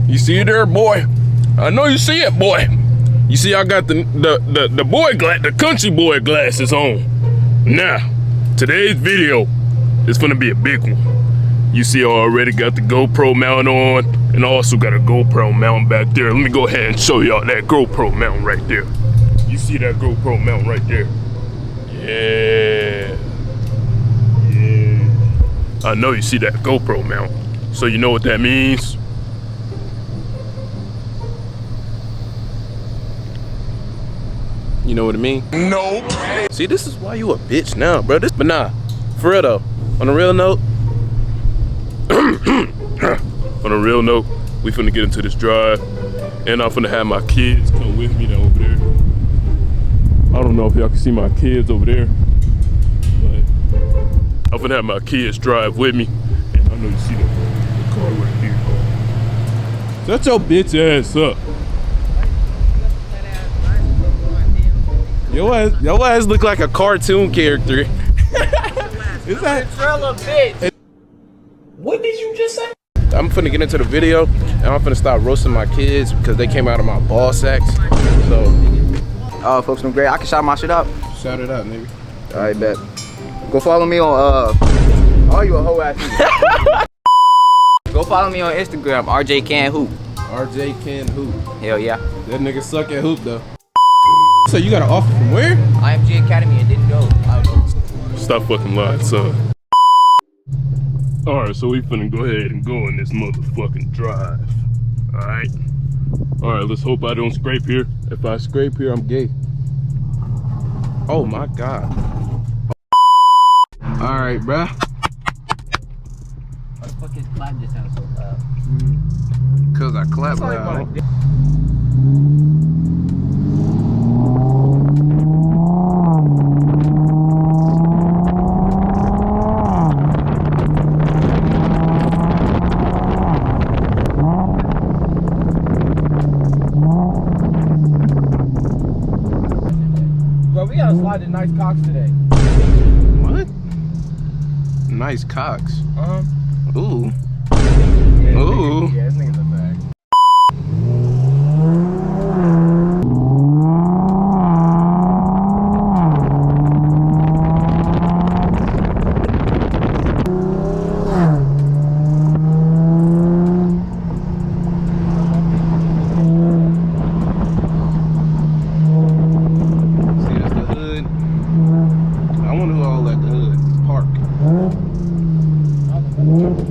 You see it there, boy? I know you see it, boy. You see I got the country boy glasses on. Now, today's video is gonna be a big one. You see I already got the GoPro mount on, and I also got a GoPro mount back there. Let me go ahead and show y'all that GoPro mount right there. You see that GoPro mount right there? Yeah. I know you see that GoPro mount. So you know what that means? You know what I mean? Nope. See, this is why you a bitch now, bro. But nah, for real though, on a real note, we finna get into this drive, and I'm finna have my kids come with me down over there. I don't know if y'all can see my kids over there, but I'm finna have my kids drive with me, and I know you see the car right here. Shut your bitch ass up. Your ass look like a cartoon character. Is that bitch? What did you just say? I'm finna get into the video, and I'm finna stop roasting my kids because they came out of my ball sacks. So, folks from Gray, I can shout my shit out. Shout it out, nigga. All right, bet. Go follow me on oh, you a hoe ass nigga. Go follow me on Instagram, RJ Can Hoop. RJ Can Hoop. Hell yeah. That nigga suck at hoop though. So you got an offer from where? IMG Academy and didn't go. Stop fucking lying, son. Alright, so we finna go ahead and go in this motherfucking drive. Alright? Alright, let's hope I don't scrape here. If I scrape here, I'm gay. Oh my god. Alright, bruh. What the fuck is clap just sound so loud? Cause I clap loud. We gotta slide the nice cocks today. What? Nice cocks? Ooh. Yeah, ooh. Yeah, this nigga's a bag.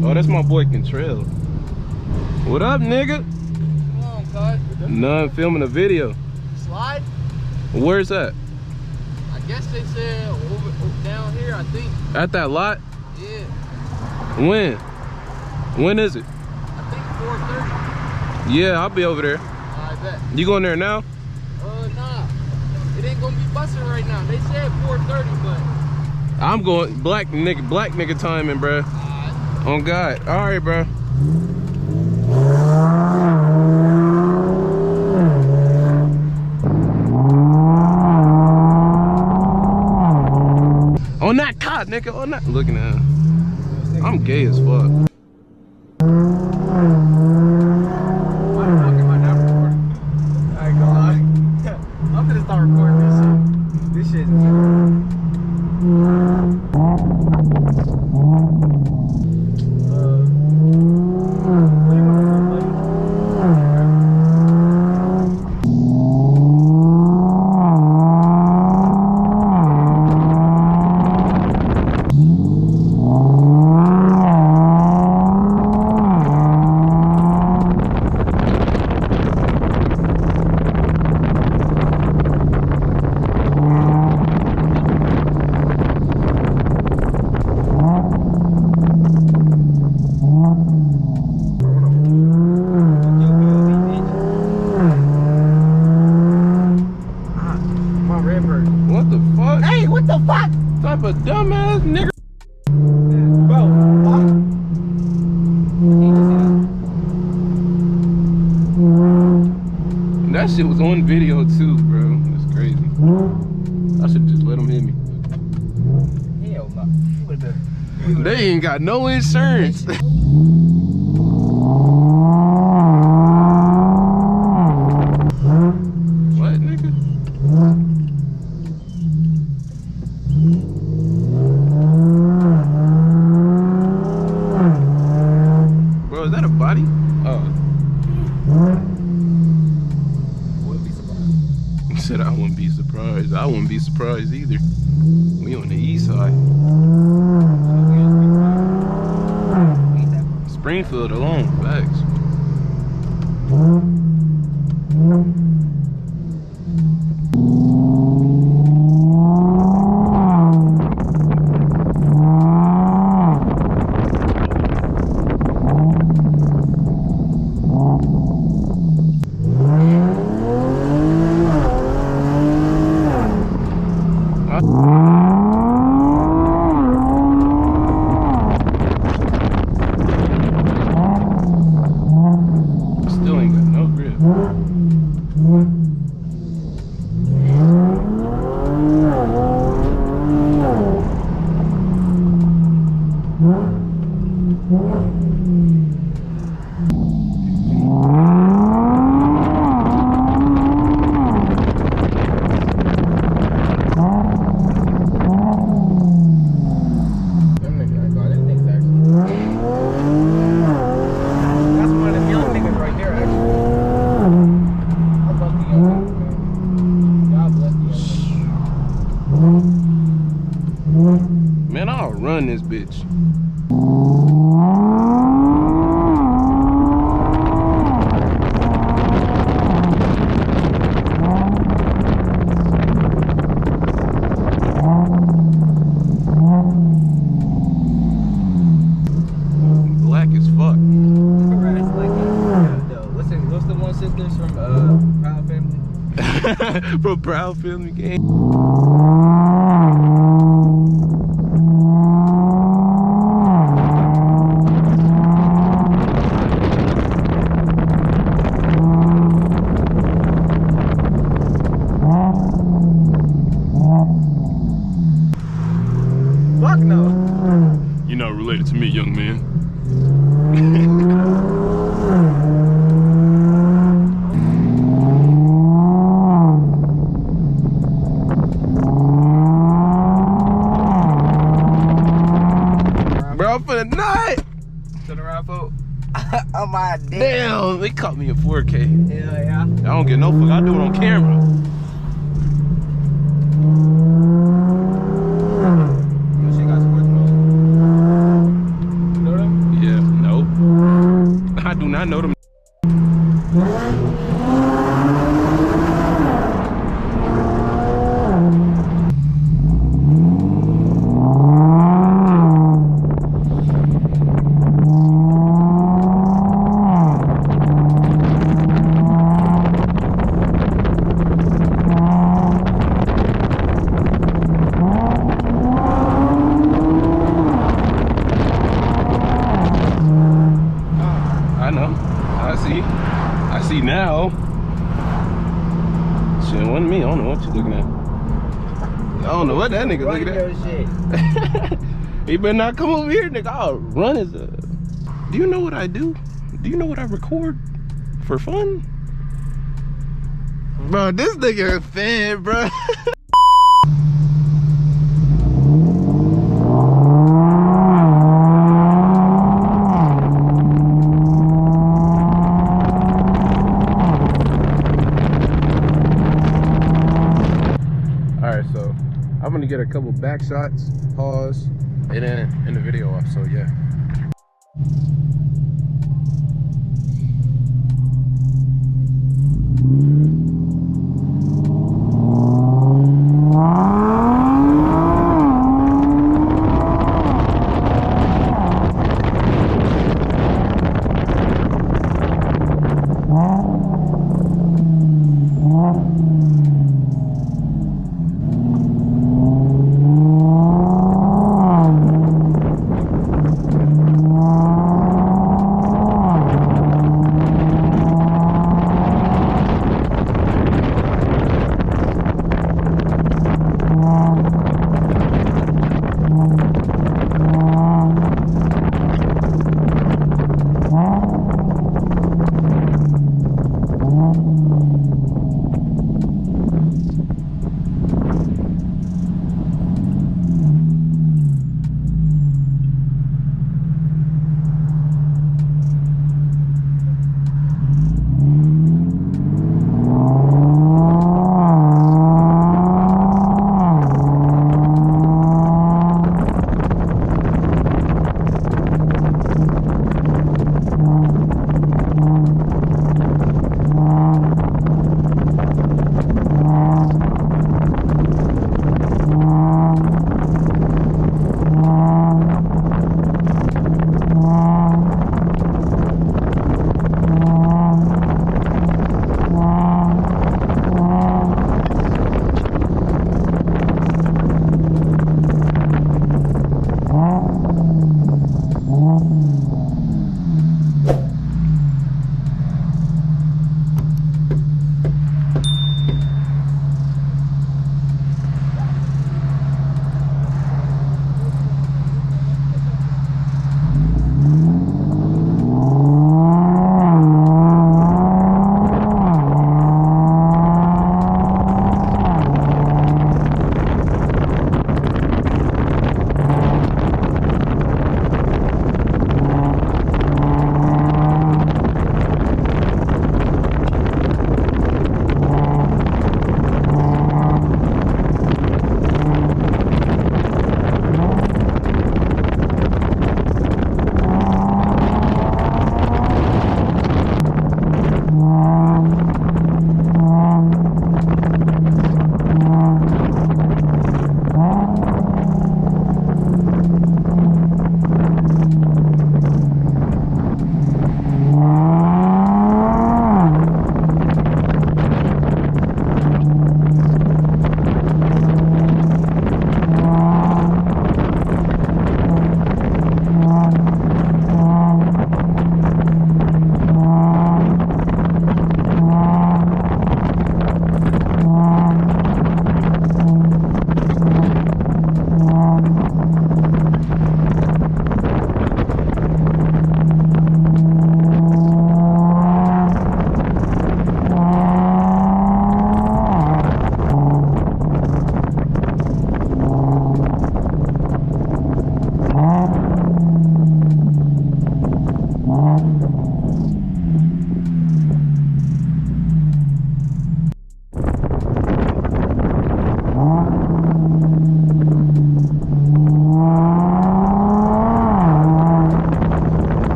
Oh, that's my boy Contrell. What up, nigga? Come on, cuz. None filming a video. Slide? Where's that? I guess they said over down here, I think. At that lot? Yeah. When? When is it? I think 4:30. Yeah, I'll be over there. I bet. You going there now? Nah. It ain't gonna be busting right now. They said 4:30, but I'm going black nigga timing, bruh. On God. All right, bro. On that cop, nigga. On that. Looking at him. I'm gay as fuck. I'm gonna start recording this shit. This shit. Type of dumbass nigga. Bro, that shit was on video too, bro. That's crazy. I should just let them hit me. Hell no. They ain't got no insurance. body? Wouldn't be surprised. He said I wouldn't be surprised. I wouldn't be surprised either. We on the east side. Springfield alone, facts. Still ain't got no grip. Man, I'll run this bitch. Black as fuck. What's the one sisters from Proud Family? From Proud Family Game. Fuck no. You're not related to me, young man. Bro, for the night. Turn around, folks. Oh my damn. Damn, they caught me in 4K. Hell yeah. I don't get no fuck. I do it on camera. She got sports mode. You know them? Yeah, no. I do not know them. I know. I see now. Shit, it wasn't me. I don't know what you looking at. I don't know what that nigga looking at. He better not come over here, nigga. I'll run his. Do you know what I do? Do you know what I record for fun? Bro, this nigga a fan, bro. Alright, so I'm gonna get a couple back shots, pause, and then end the video off, so yeah.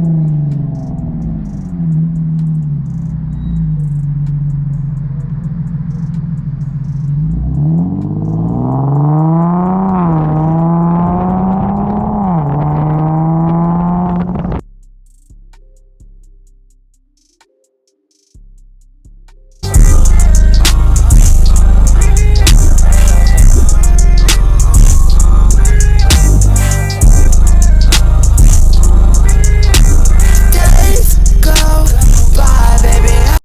Bye.